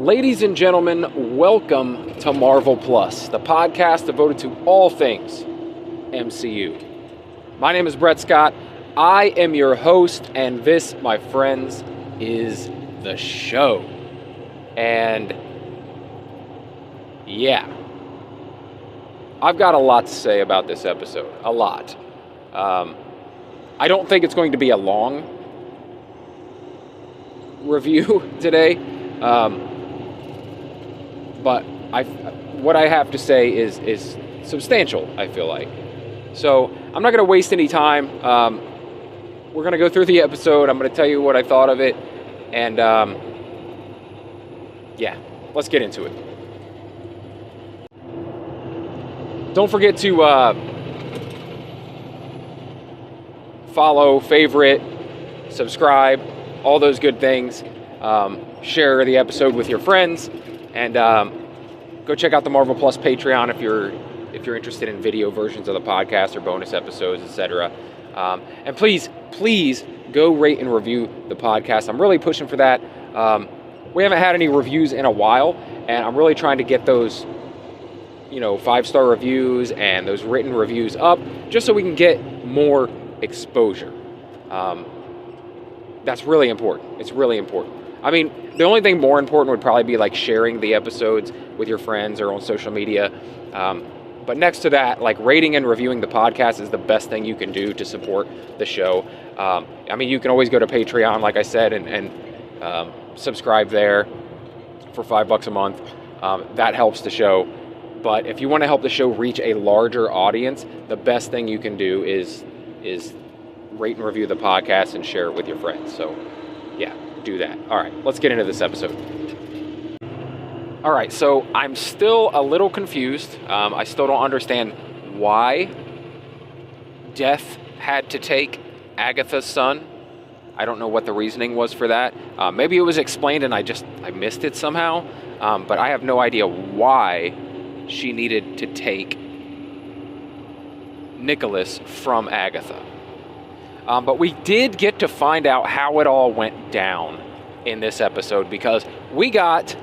Ladies and gentlemen, welcome to Marvel Plus, the podcast devoted to all things MCU. My name is Brett Scott. I am your host, and this, my friends, is the show. And yeah, I've got a lot to say about this episode. A lot. I don't think it's going to be a long review today. But what I have to say is substantial, I feel like. So I'm not going to waste any time. We're going to go through the episode. I'm going to tell you what I thought of it. And yeah, let's get into it. Don't forget to follow, favorite, subscribe, all those good things. Share the episode with your friends. And go check out the Marvel Plus Patreon if you're interested in video versions of the podcast or bonus episodes, etc. And please go rate and review the podcast. I'm really pushing for that. We haven't had any reviews in a while, and I'm really trying to get those, 5-star reviews and those written reviews up, just so we can get more exposure. That's really important. It's really important. I mean, the only thing more important would probably be like sharing the episodes with your friends or on social media. But next to that, like rating and reviewing the podcast is the best thing you can do to support the show. I mean, you can always go to Patreon, like I said, and subscribe there for $5 a month. That helps the show. But if you want to help the show reach a larger audience, the best thing you can do is rate and review the podcast and share it with your friends. So, yeah. Do that. All right, let's get into this episode. All right, so I'm still a little confused. I still don't understand why Death had to take Agatha's son. I don't know what the reasoning was for that. Maybe it was explained and I missed it somehow. But I have no idea why she needed to take Nicholas from Agatha. But we did get to find out how it all went down in this episode, because we got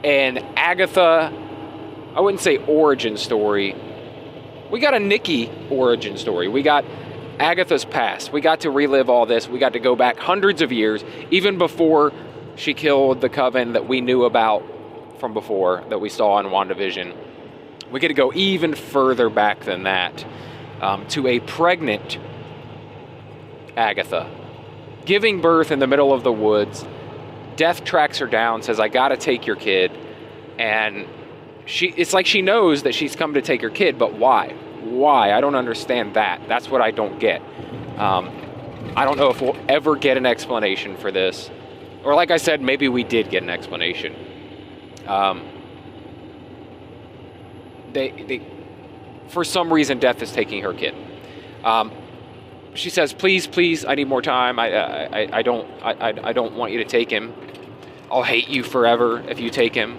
an Agatha, I wouldn't say origin story. We got a Nikki origin story. We got Agatha's past. We got to relive all this. We got to go back hundreds of years, even before she killed the coven that we knew about from before, that we saw in WandaVision. We get to go even further back than that, to a pregnant Agatha, giving birth in the middle of the woods. Death tracks her down, says, "I gotta take your kid," and it's like she knows that she's come to take her kid, but why? Why? I don't understand that. That's what I don't get. I don't know if we'll ever get an explanation for this, or like I said, maybe we did get an explanation. They for some reason, Death is taking her kid. She says, "Please, I need more time. I don't want you to take him. I'll hate you forever if you take him."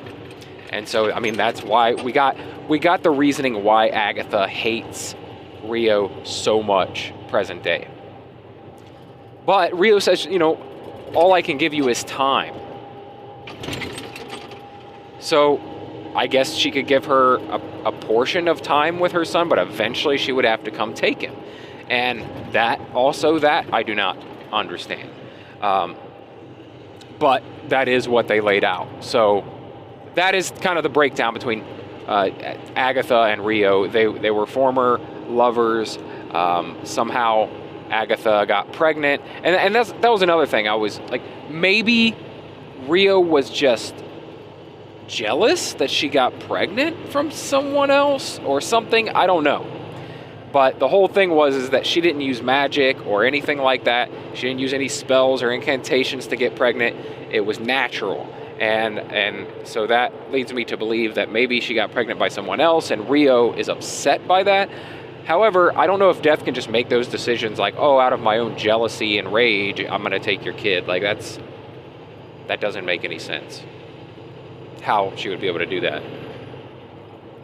And so, I mean, that's why we got the reasoning why Agatha hates Rio so much present day. But Rio says, all I can give you is time. So I guess she could give her a portion of time with her son, but eventually she would have to come take him. And that I do not understand. But that is what they laid out. So that is kind of the breakdown between Agatha and Rio. They were former lovers. Somehow Agatha got pregnant. And that was another thing. I was like, maybe Rio was just jealous that she got pregnant from someone else or something. I don't know. But the whole thing is that she didn't use magic or anything like that. She didn't use any spells or incantations to get pregnant. It was natural. And so that leads me to believe that maybe she got pregnant by someone else, and Rio is upset by that. However, I don't know if Death can just make those decisions like, oh, out of my own jealousy and rage, I'm going to take your kid. Like, that doesn't make any sense. How she would be able to do that.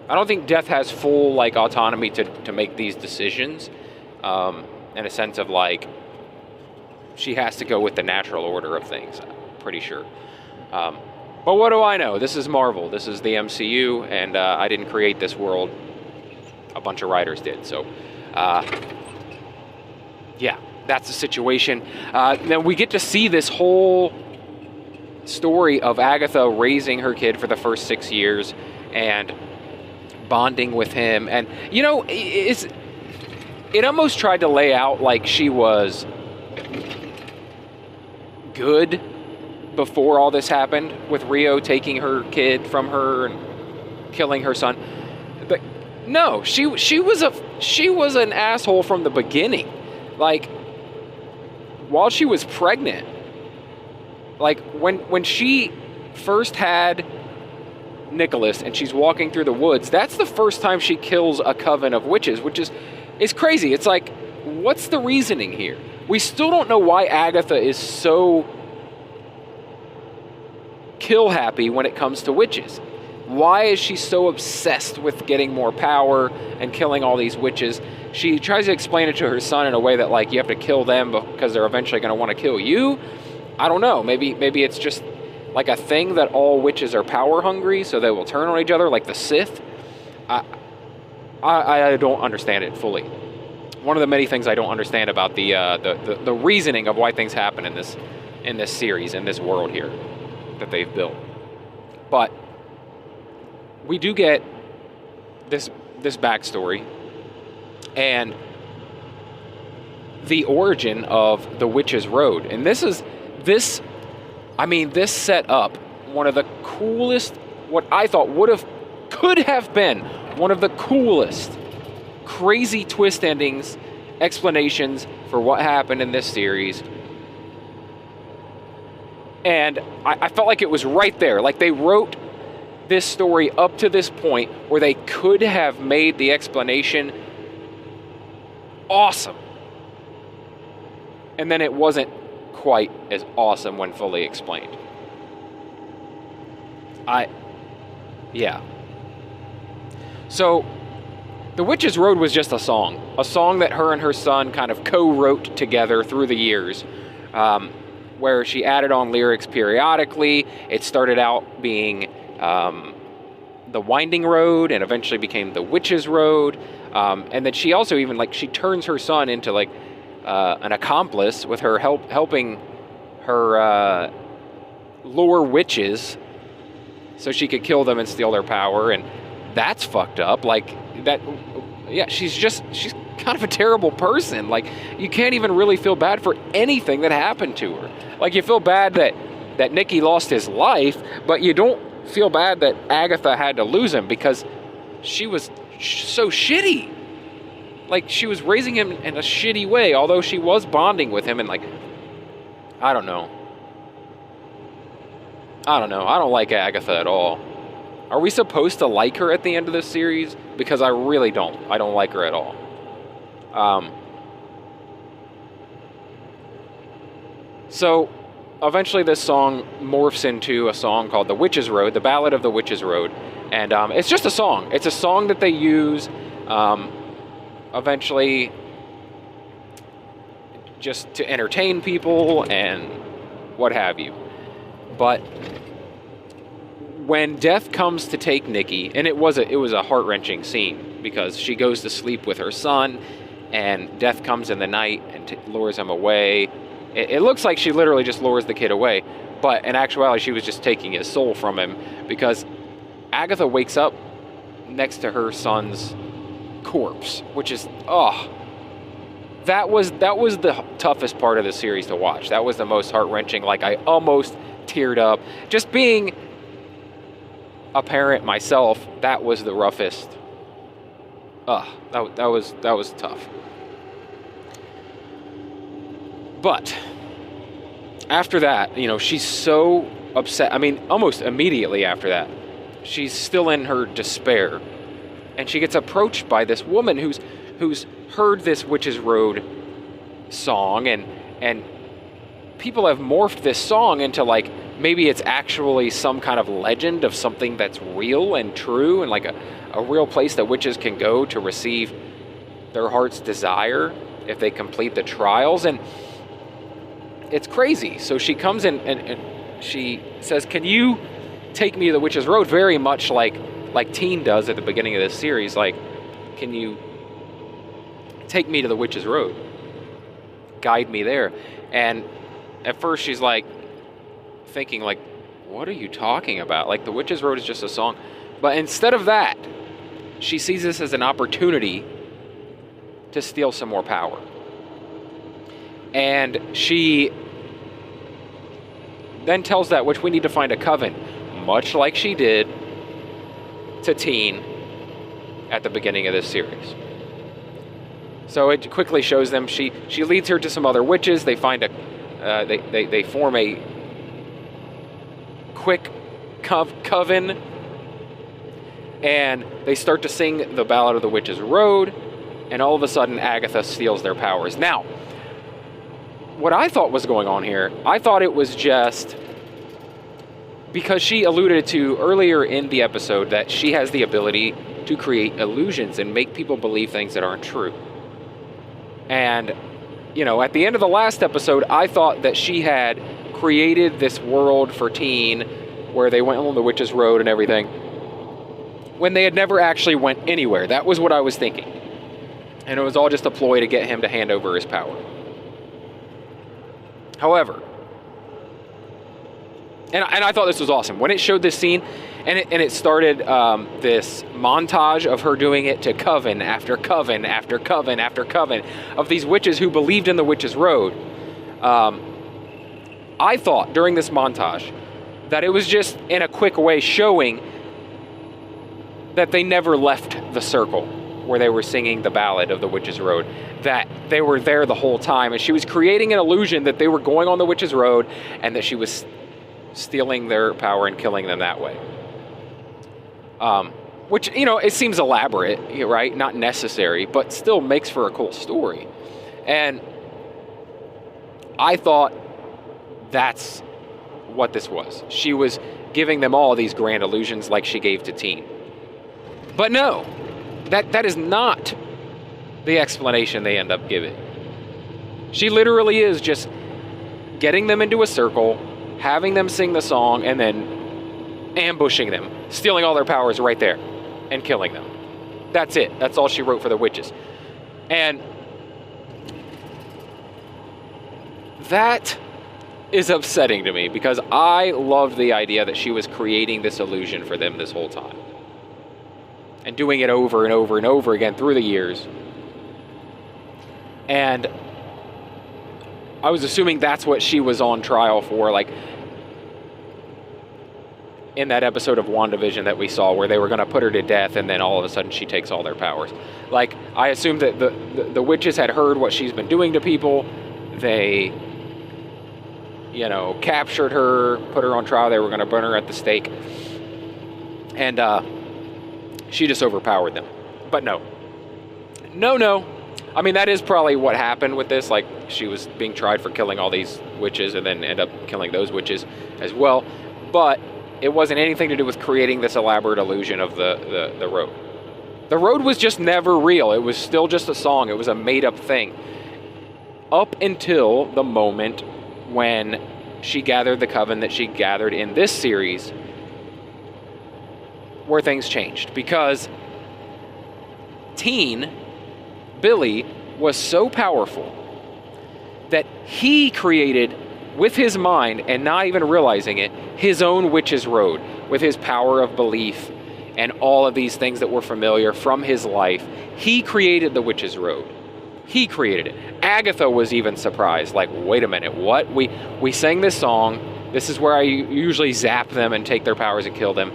I don't think Death has full autonomy to make these decisions, in a sense of she has to go with the natural order of things, I'm pretty sure. But what do I know? This is Marvel. This is the MCU, and I didn't create this world. A bunch of writers did. So, yeah, that's the situation. Then we get to see this whole story of Agatha raising her kid for the first 6 years and bonding with him. And, you know, it almost tried to lay out like she was good before all this happened, with Rio taking her kid from her and killing her son. But no, she was an asshole from the beginning. Like, while she was pregnant, like when she first had Nicholas and she's walking through the woods, that's the first time she kills a coven of witches, which is crazy. It's like, what's the reasoning here? We still don't know why Agatha is so kill happy when it comes to witches. Why is she so obsessed with getting more power and killing all these witches? She tries to explain it to her son in a way that, like, you have to kill them because they're eventually going to want to kill you. I don't know. Maybe it's just like a thing that all witches are power hungry, so they will turn on each other like the Sith. I don't understand it fully. One of the many things I don't understand about the reasoning of why things happen in this series, in this world here that they've built. But we do get this backstory and the origin of the Witch's Road. And this set up one of the coolest, what I thought could have been one of the coolest, crazy twist endings, explanations for what happened in this series. And I felt like it was right there. Like, they wrote this story up to this point where they could have made the explanation awesome. And then it wasn't quite as awesome when fully explained. Yeah. So, The Witch's Road was just a song that her and her son kind of co-wrote together through the years, where she added on lyrics periodically. It started out being The Winding Road and eventually became The Witch's Road. And then she also even, like, she turns her son into, like, an accomplice with her helping her lure witches so she could kill them and steal their power. And that's fucked up. Like, that, yeah, she's kind of a terrible person. Like, you can't even really feel bad for anything that happened to her. Like, you feel bad that Nicky lost his life, but you don't feel bad that Agatha had to lose him because she was so shitty. Like, she was raising him in a shitty way, although she was bonding with him, and, like, I don't know. I don't like Agatha at all. Are we supposed to like her at the end of this series? Because I really don't. I don't like her at all. So, eventually this song morphs into a song called The Witch's Road, the Ballad of the Witch's Road. And it's just a song. It's a song that they use eventually just to entertain people and what have you. But when death comes to take Nicky, and it was a heart-wrenching scene because she goes to sleep with her son and death comes in the night and lures him away. It looks like she literally just lures the kid away, but in actuality she was just taking his soul from him, because Agatha wakes up next to her son's corpse, which is, that was the toughest part of the series to watch. That was the most heart-wrenching. Like, I almost teared up. Just being a parent myself, that was the roughest. That was tough. But after that, she's so upset. I mean, almost immediately after that, she's still in her despair, and she gets approached by this woman who's heard this Witch's Road song, and people have morphed this song into, like, maybe it's actually some kind of legend of something that's real and true, and like a real place that witches can go to receive their heart's desire if they complete the trials. And it's crazy. So she comes in and she says, can you take me to the Witch's Road? Very much like Teen does at the beginning of this series. Like, can you take me to the Witch's Road? Guide me there. And at first she's like thinking like, what are you talking about? Like, the Witch's Road is just a song. But instead of that, she sees this as an opportunity to steal some more power. And she then tells that witch, we need to find a coven, much like she did to Teen at the beginning of this series. So it quickly shows them, she leads her to some other witches. They find they form a quick coven, and they start to sing the Ballad of the Witch's Road, and all of a sudden Agatha steals their powers. Now, what I thought was going on here, I thought it was just because she alluded to earlier in the episode that she has the ability to create illusions and make people believe things that aren't true. And, you know, at the end of the last episode, I thought that she had created this world for Teen where they went on the Witch's Road and everything, when they had never actually went anywhere. That was what I was thinking. And it was all just a ploy to get him to hand over his power. However, and I thought this was awesome. When it showed this scene, and it started this montage of her doing it to coven after coven after coven after coven of these witches who believed in the Witch's Road. I thought during this montage that it was just in a quick way showing that they never left the circle where they were singing the Ballad of the Witch's Road, that they were there the whole time, and she was creating an illusion that they were going on the Witch's Road and that she was stealing their power and killing them that way. Which, you know, it seems elaborate, right? Not necessary, but still makes for a cool story. And I thought that's what this was. She was giving them all these grand illusions like she gave to Teen. But no, that is not the explanation they end up giving. She literally is just getting them into a circle, having them sing the song, and then ambushing them, stealing all their powers right there, and killing them. That's it. That's all she wrote for the witches. And that is upsetting to me, because I loved the idea that she was creating this illusion for them this whole time. And doing it over and over and over again through the years. And I was assuming that's what she was on trial for, like in that episode of WandaVision that we saw where they were going to put her to death and then all of a sudden she takes all their powers. Like, I assumed that the witches had heard what she's been doing to people. They, you know, captured her, put her on trial. They were going to burn her at the stake. And she just overpowered them. But no. I mean, that is probably what happened with this. Like, she was being tried for killing all these witches and then end up killing those witches as well. But it wasn't anything to do with creating this elaborate illusion of the road. The road was just never real. It was still just a song. It was a made-up thing. Up until the moment when she gathered the coven that she gathered in this series, where things changed. Because Teen, Billy, was so powerful that he created, with his mind, and not even realizing it, his own Witch's Road, with his power of belief and all of these things that were familiar from his life. He created the Witch's Road. He created it. Agatha was even surprised, like, wait a minute, what? We sang this song. This is where I usually zap them and take their powers and kill them.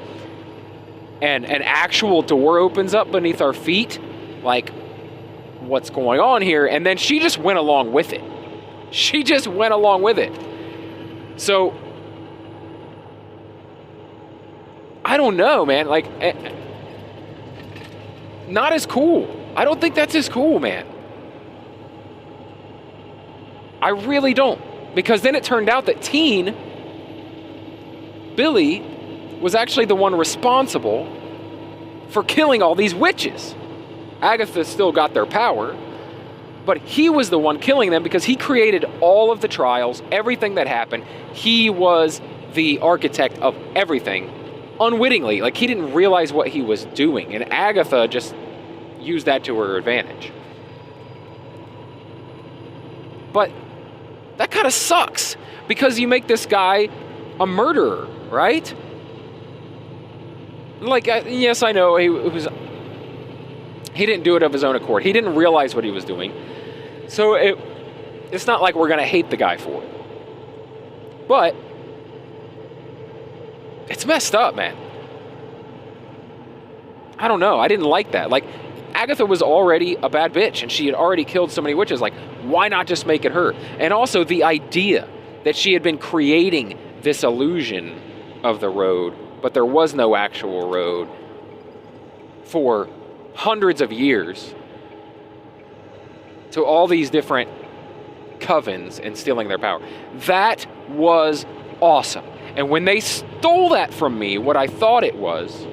And an actual door opens up beneath our feet. Like, what's going on here? And then she just went along with it. She just went along with it. So, I don't know, man. Like, not as cool. I don't think that's as cool, man. I really don't. Because then it turned out that Teen, Billy, was actually the one responsible for killing all these witches. Agatha still got their power, But he was the one killing them because he created all of the trials, everything that happened. He was the architect of everything, unwittingly. Like, he didn't realize what he was doing. And Agatha just used that to her advantage. But that kind of sucks, because you make this guy a murderer, right? Like, yes, I know he didn't do it of his own accord. He didn't realize what he was doing. So it's not like we're going to hate the guy for it. But it's messed up, man. I don't know. I didn't like that. Like, Agatha was already a bad bitch, and she had already killed so many witches. Like, why not just make it her? And also the idea that she had been creating this illusion of the road, but there was no actual road for hundreds of years, to all these different covens and stealing their power. That was awesome. And when they stole that from me, what I thought it was,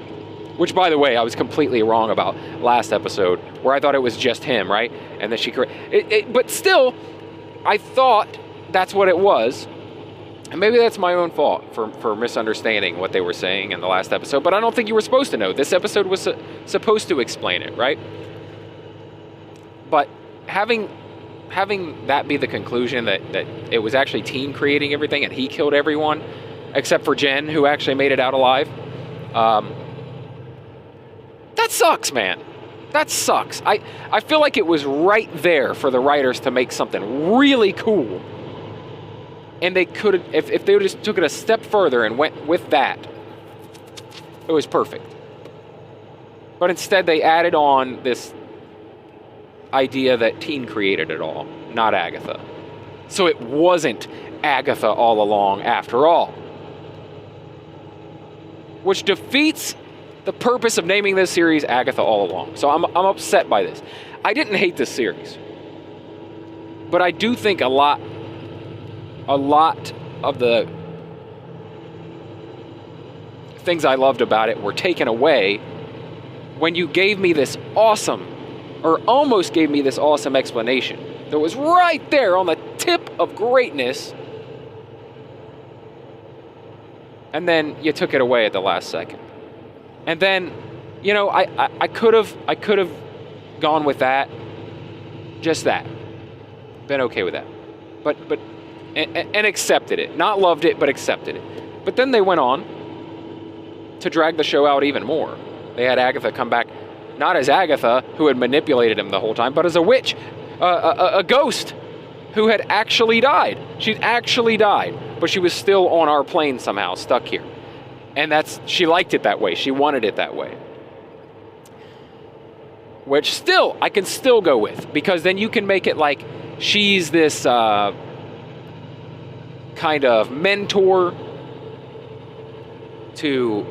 which, by the way, I was completely wrong about last episode, where I thought it was just him, right? And then but still, I thought that's what it was. And maybe that's my own fault for misunderstanding what they were saying in the last episode, but I don't think you were supposed to know. This episode was supposed to explain it, right? But having that be the conclusion that it was actually Teen creating everything and he killed everyone, except for Jen, who actually made it out alive, that sucks, man. That sucks. I feel like it was right there for the writers to make something really cool. And they could have, if they just took it a step further and went with that, it was perfect. But instead they added on this idea that Teen created it all, not Agatha. So it wasn't Agatha all along after all. Which defeats the purpose of naming this series Agatha All Along. So I'm upset by this. I didn't hate this series. But I do think a lot of the things I loved about it were taken away when you gave me this awesome, or almost gave me this awesome explanation that was right there on the tip of greatness, and then you took it away at the last second. And then, you know, I could have gone with that, just that, been okay with that, but and accepted it, not loved it, but accepted it. But then they went on to drag the show out even more. They had Agatha come back, not as Agatha, who had manipulated him the whole time, but as a witch, a ghost who had actually died. She'd actually died, but she was still on our plane somehow, stuck here. And she liked it that way. She wanted it that way. Which still, I can still go with, because then you can make it like she's this kind of mentor to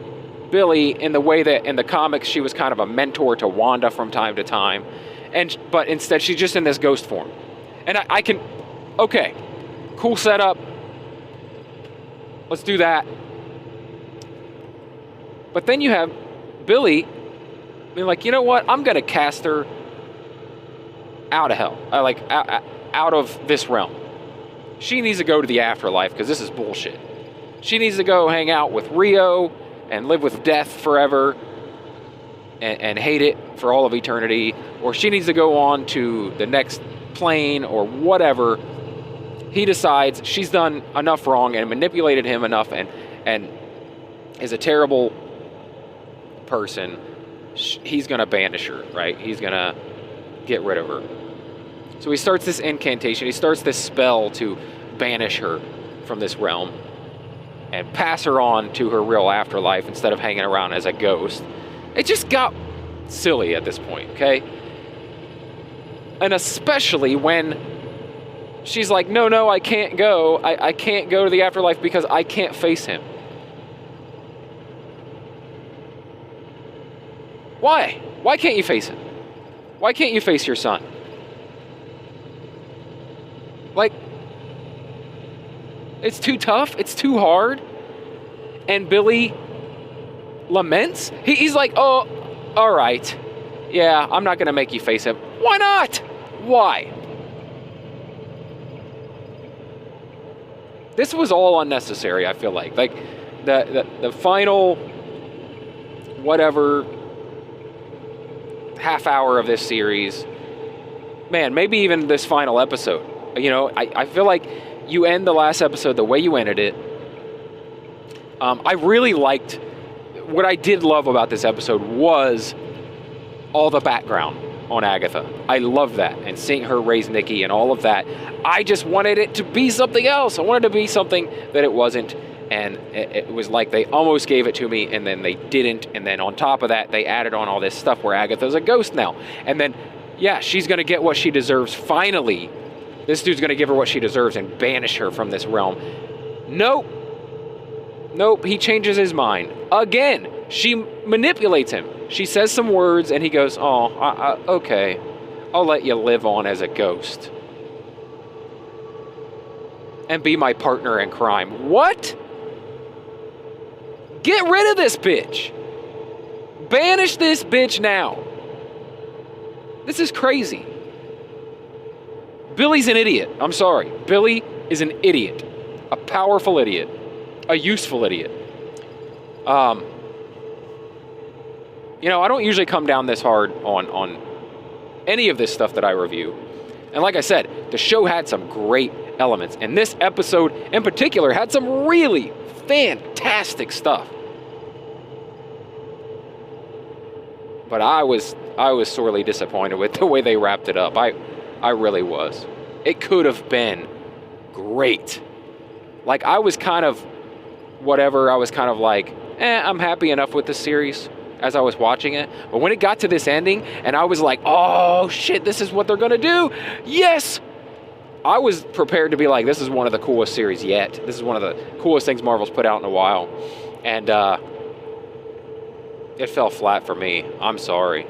Billy, in the way that in the comics she was kind of a mentor to Wanda from time to time, but instead she's just in this ghost form. And I can, okay, cool setup, let's do that. But then you have Billy being like, you know what, I'm gonna cast her out of hell, out of this realm. She needs to go to the afterlife, because this is bullshit. She needs to go hang out with Rio and live with death forever and hate it for all of eternity. Or she needs to go on to the next plane or whatever. He decides she's done enough wrong and manipulated him enough and is a terrible person. He's going to banish her, right? He's going to get rid of her. So he starts this incantation. He starts this spell to banish her from this realm and pass her on to her real afterlife instead of hanging around as a ghost. It just got silly at this point, okay? And especially when she's like, no, I can't go. I can't go to the afterlife because I can't face him. Why? Why can't you face him? Why can't you face your son? Like, it's too tough. It's too hard. And Billy laments. He's like, oh, all right. Yeah, I'm not going to make you face him. Why not? Why? This was all unnecessary, I feel like. Like, the final, whatever, half hour of this series, man, maybe even this final episode. You know, I feel like you end the last episode the way you ended it. I really liked, what I did love about this episode was all the background on Agatha. I love that, and seeing her raise Nikki and all of that. I just wanted it to be something else. I wanted it to be something that it wasn't, and it was like they almost gave it to me, and then they didn't, and then on top of that, they added on all this stuff where Agatha's a ghost now. And then, yeah, she's going to get what she deserves finally. This dude's going to give her what she deserves and banish her from this realm. Nope, he changes his mind. Again, she manipulates him. She says some words, and he goes, okay, I'll let you live on as a ghost. And be my partner in crime. What? Get rid of this bitch. Banish this bitch now. This is crazy. Billy's an idiot. I'm sorry. Billy is an idiot. A powerful idiot. A useful idiot. You know, I don't usually come down this hard on any of this stuff that I review. And like I said, the show had some great elements. And this episode in particular had some really fantastic stuff. But I was sorely disappointed with the way they wrapped it up. I really was. It could have been great. Like, I was kind of whatever. I was kind of like, I'm happy enough with the series as I was watching it. But when it got to this ending, and I was like, oh shit, this is what they're gonna do. Yes! I was prepared to be like, this is one of the coolest series yet. This is one of the coolest things Marvel's put out in a while. And it fell flat for me. I'm sorry.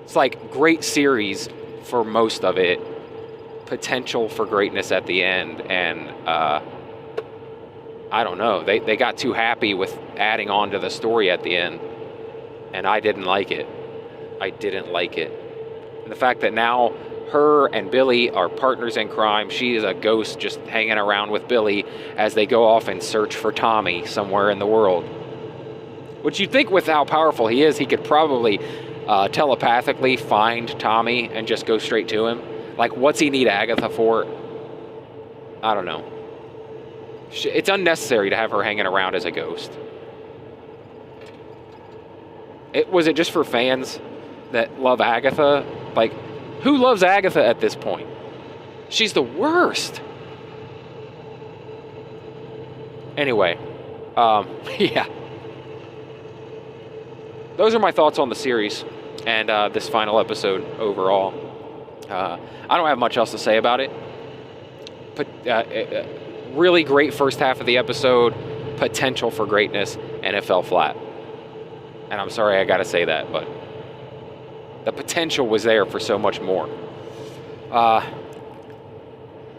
It's like great series for most of it. Potential for greatness at the end. And I don't know. They got too happy with adding on to the story at the end. And I didn't like it. I didn't like it. And the fact that now her and Billy are partners in crime. She is a ghost just hanging around with Billy as they go off and search for Tommy somewhere in the world. Which you'd think with how powerful he is, he could probably telepathically find Tommy and just go straight to him. Like, what's he need Agatha for? I don't know. It's unnecessary to have her hanging around as a ghost. Was it just for fans that love Agatha? Like, who loves Agatha at this point? She's the worst. Anyway, yeah. Those are my thoughts on the series and this final episode overall. I don't have much else to say about it. But really great first half of the episode, potential for greatness, and it fell flat. And I'm sorry I gotta say that, but the potential was there for so much more. I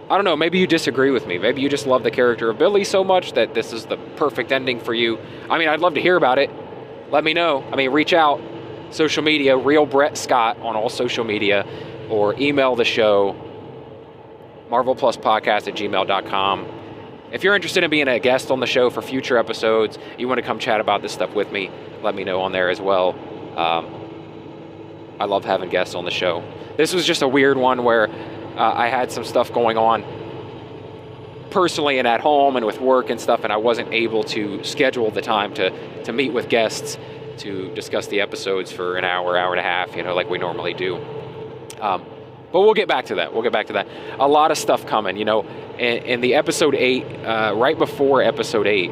don't know, maybe you disagree with me. Maybe you just love the character of Billy so much that this is the perfect ending for you. I mean, I'd love to hear about it. Let me know. I mean, reach out. Social media, Real Brett Scott on all social media, or email the show, marvelpluspodcast@gmail.com. If you're interested in being a guest on the show for future episodes, you want to come chat about this stuff with me, let me know on there as well. I love having guests on the show. This was just a weird one where I had some stuff going on personally and at home and with work and stuff, and I wasn't able to schedule the time to meet with guests to discuss the episodes for an hour, hour and a half, like we normally do. But we'll get back to that. A lot of stuff coming, in the episode 8, right before episode 8,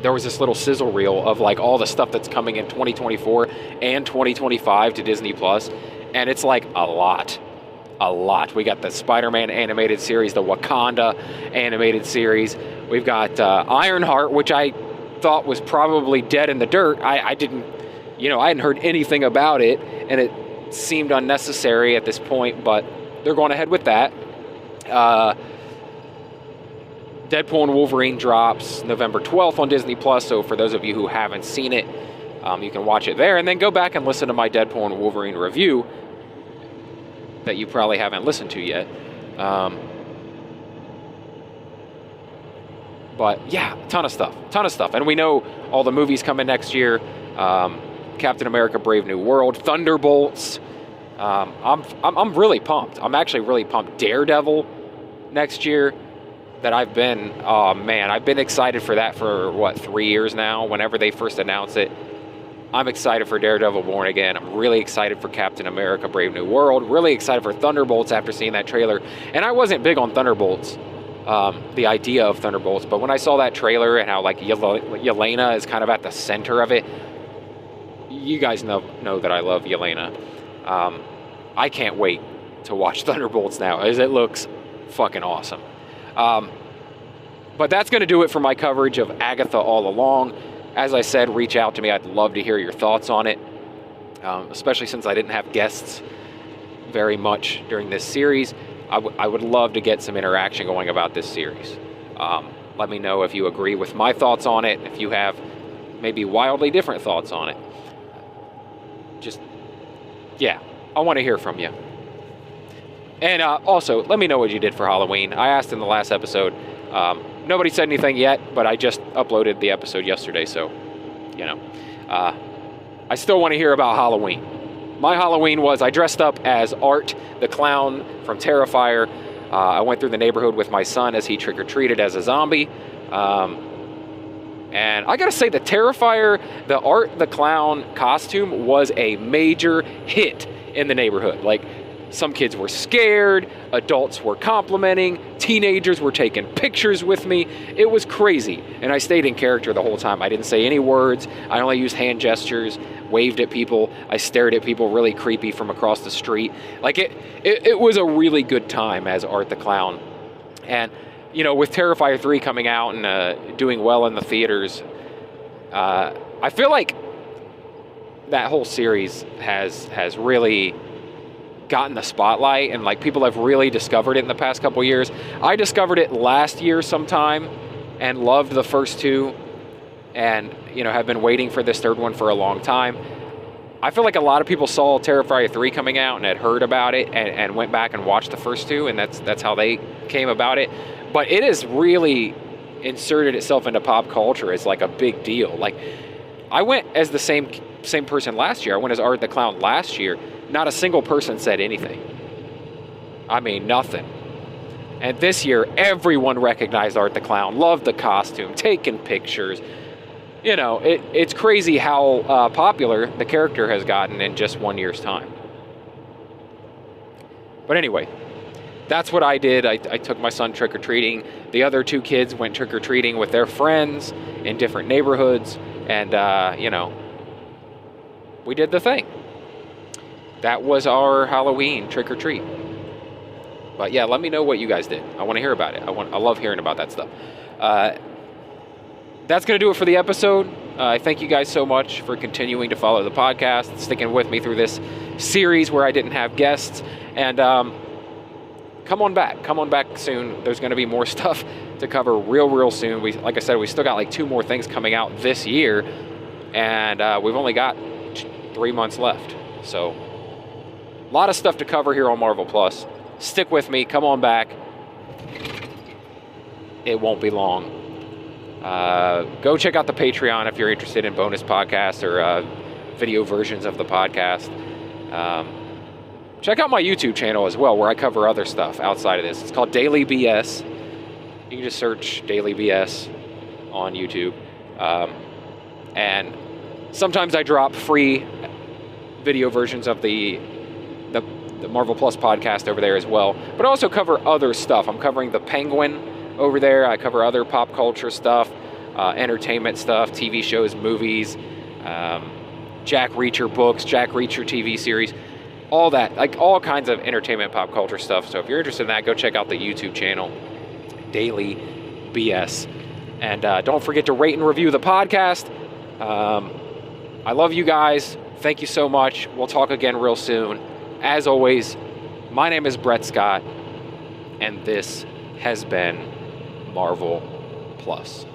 there was this little sizzle reel of like all the stuff that's coming in 2024 and 2025 to Disney Plus, and it's like a lot. We got the Spider-Man animated series, the Wakanda animated series. We've got Ironheart, which I thought was probably dead in the dirt. I hadn't heard anything about it, and it seemed unnecessary at this point, but they're going ahead with that. Deadpool and Wolverine drops November 12th on Disney Plus, so for those of you who haven't seen it, you can watch it there, and then go back and listen to my Deadpool and Wolverine review that you probably haven't listened to yet. But yeah, ton of stuff. And we know all the movies coming next year. Captain America: Brave New World, Thunderbolts. I'm really pumped. I'm actually really pumped. Daredevil next year. I've been excited for that for 3 years now. Whenever they first announced it, I'm excited for Daredevil: Born Again. I'm really excited for Captain America: Brave New World. Really excited for Thunderbolts after seeing that trailer. And I wasn't big on Thunderbolts, the idea of Thunderbolts, but when I saw that trailer and how like Yelena is kind of at the center of it, you guys know that I love Yelena. I can't wait to watch Thunderbolts now, as it looks fucking awesome. But that's going to do it for my coverage of Agatha All Along. As I said, reach out to me. I'd love to hear your thoughts on it, especially since I didn't have guests very much during this series. I would love to get some interaction going about this series. Let me know if you agree with my thoughts on it, if you have maybe wildly different thoughts on it. I want to hear from you. And also, let me know what you did for Halloween. I asked in the last episode. Nobody said anything yet, but I just uploaded the episode yesterday, so, I still want to hear about Halloween. My Halloween was I dressed up as Art, the clown from Terrifier. I went through the neighborhood with my son as he trick-or-treated as a zombie. And I gotta say, the Terrifier, the Art the Clown costume was a major hit in the neighborhood. Like, some kids were scared, adults were complimenting, teenagers were taking pictures with me. It was crazy, and I stayed in character the whole time. I didn't say any words. I only used hand gestures, waved at people. I stared at people really creepy from across the street. Like, it was a really good time as Art the Clown. And with Terrifier 3 coming out and doing well in the theaters, I feel like that whole series has really gotten the spotlight, and like people have really discovered it in the past couple years. I discovered it last year sometime and loved the first two, and have been waiting for this third one for a long time. I feel like a lot of people saw Terrifier 3 coming out and had heard about it and went back and watched the first two, and that's how they came about it. But it has really inserted itself into pop culture as like a big deal. Like, I went as the same person last year. I went as Art the Clown last year. Not a single person said anything. I mean, nothing. And this year, everyone recognized Art the Clown, loved the costume, taking pictures. It's crazy how popular the character has gotten in just 1 year's time. But anyway, that's what I did. I took my son trick-or-treating. The other two kids went trick-or-treating with their friends in different neighborhoods. And, we did the thing. That was our Halloween trick-or-treat. But yeah, let me know what you guys did. I want to hear about it. I love hearing about that stuff. That's going to do it for the episode. Thank you guys so much for continuing to follow the podcast, sticking with me through this series where I didn't have guests. And come on back. Come on back soon. There's going to be more stuff to cover real soon. Like I said, we still got like 2 more things coming out this year. And we've only got 3 months left. So a lot of stuff to cover here on Marvel Plus. Stick with me. Come on back. It won't be long. Go check out the Patreon if you're interested in bonus podcasts or video versions of the podcast. Check out my YouTube channel as well, where I cover other stuff outside of this. It's called Daily BS. You can just search Daily BS on YouTube. And sometimes I drop free video versions of the Marvel Plus podcast over there as well. But I also cover other stuff. I'm covering the Penguin over there. I cover other pop culture stuff, entertainment stuff, TV shows, movies, Jack Reacher books, Jack Reacher TV series, all that, like all kinds of entertainment pop culture stuff. So if you're interested in that, go check out the YouTube channel, Daily BS. And don't forget to rate and review the podcast. I love you guys. Thank you so much. We'll talk again real soon. As always, my name is Brett Scott, and this has been Marvel Plus.